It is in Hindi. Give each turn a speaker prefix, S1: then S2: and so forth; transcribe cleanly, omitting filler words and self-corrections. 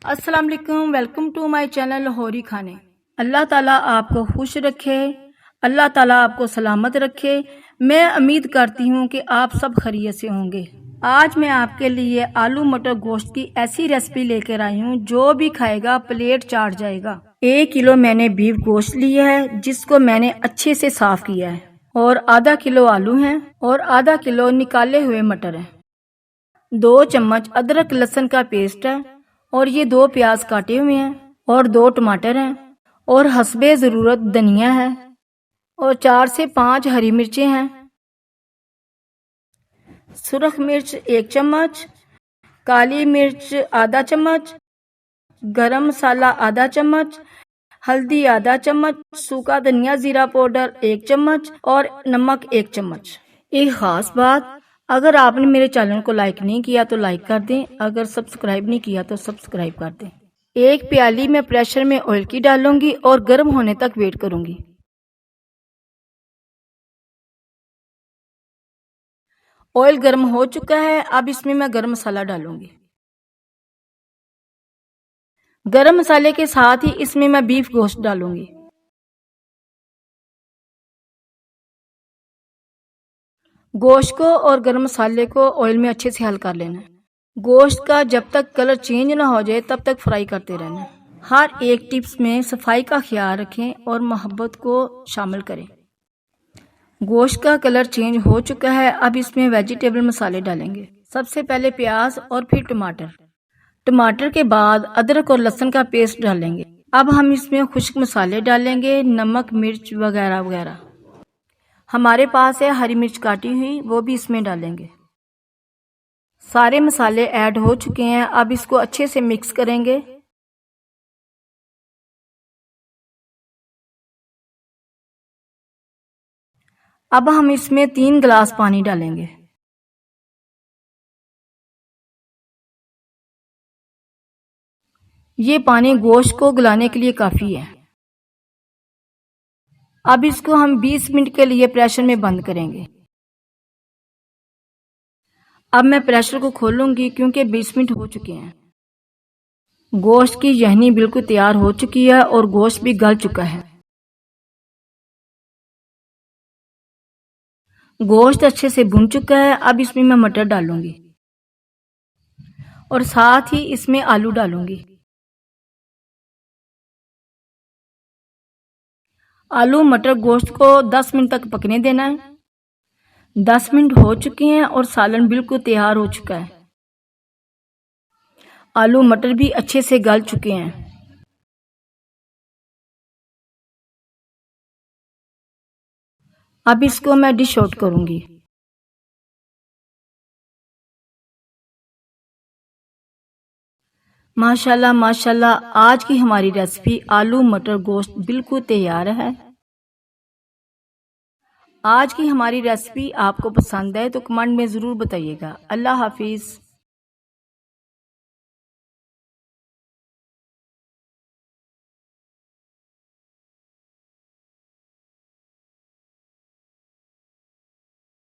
S1: अस्सलाम वालेकुम, welcome to my channel Lahori खाने। अल्लाह ताला आपको खुश रखे, अल्लाह ताला आपको सलामत रखे। मैं उम्मीद करती हूँ कि आप सब खैरियत से होंगे। आज मैं आपके लिए आलू मटर गोश्त की ऐसी रेसिपी लेकर आई हूँ जो भी खाएगा प्लेट चाट जाएगा। 1 किलो मैंने बीफ गोश्त लिया है जिसको मैंने अच्छे से साफ किया है, और आधा किलो आलू हैं और आधा किलो निकाले हुए मटर हैं। 2 चम्मच अदरक लहसुन का पेस्ट है, और ये 2 प्याज काटे हुए हैं, और 2 टमाटर हैं, और हस्बे ज़रूरत धनिया है, और 4 से 5 हरी मिर्चें हैं। सुरख मिर्च 1 चम्मच, काली मिर्च आधा चम्मच, गरम मसाला आधा चम्मच, हल्दी आधा चम्मच, सूखा धनिया जीरा पाउडर 1 चम्मच, और नमक 1 चम्मच। एक ख़ास बात, अगर आपने मेरे चैनल को लाइक नहीं किया तो लाइक कर दें, अगर सब्सक्राइब नहीं किया तो सब्सक्राइब कर दें। 1 प्याली में प्रेशर में ऑयल की डालूंगी और गर्म होने तक वेट करूंगी। ऑयल गर्म हो चुका है, अब इसमें मैं गरम मसाला डालूंगी। गरम मसाले के साथ ही इसमें मैं बीफ गोश्त डालूंगी। गोश्त को और गरम मसाले को ऑयल में अच्छे से हल कर लेना है। गोश्त का जब तक कलर चेंज ना हो जाए तब तक फ्राई करते रहना है। हर एक टिप्स में सफाई का ख्याल रखें और मोहब्बत को शामिल करें। गोश्त का कलर चेंज हो चुका है, अब इसमें वेजिटेबल मसाले डालेंगे। सबसे पहले प्याज और फिर टमाटर। टमाटर के बाद अदरक और लहसुन का पेस्ट डालेंगे। अब हम इसमें खुश्क मसाले डालेंगे, नमक मिर्च वगैरह वगैरह। हमारे पास है हरी मिर्च काटी हुई, वो भी इसमें डालेंगे। सारे मसाले ऐड हो चुके हैं, अब इसको अच्छे से मिक्स करेंगे। अब हम इसमें 3 गिलास पानी डालेंगे। ये पानी गोश्त को गलाने के लिए काफ़ी है। अब इसको हम 20 मिनट के लिए प्रेशर में बंद करेंगे। अब मैं प्रेशर को खोलूंगी क्योंकि 20 मिनट हो चुके हैं। गोश्त की यहनी बिल्कुल तैयार हो चुकी है और गोश्त भी गल चुका है। गोश्त अच्छे से भुन चुका है, अब इसमें मैं मटर डालूंगी और साथ ही इसमें आलू डालूंगी। आलू मटर गोश्त को 10 मिनट तक पकने देना है। 10 मिनट हो चुके हैं और सालन बिल्कुल तैयार हो चुका है। आलू मटर भी अच्छे से गल चुके हैं। अब इसको मैं डिश आउट करूंगी। माशाल्लाह माशाल्लाह, आज की हमारी रेसिपी आलू मटर गोश्त बिल्कुल तैयार है। आज की हमारी रेसिपी आपको पसंद है तो कमेंट में ज़रूर बताइएगा। अल्लाह हाफिज़।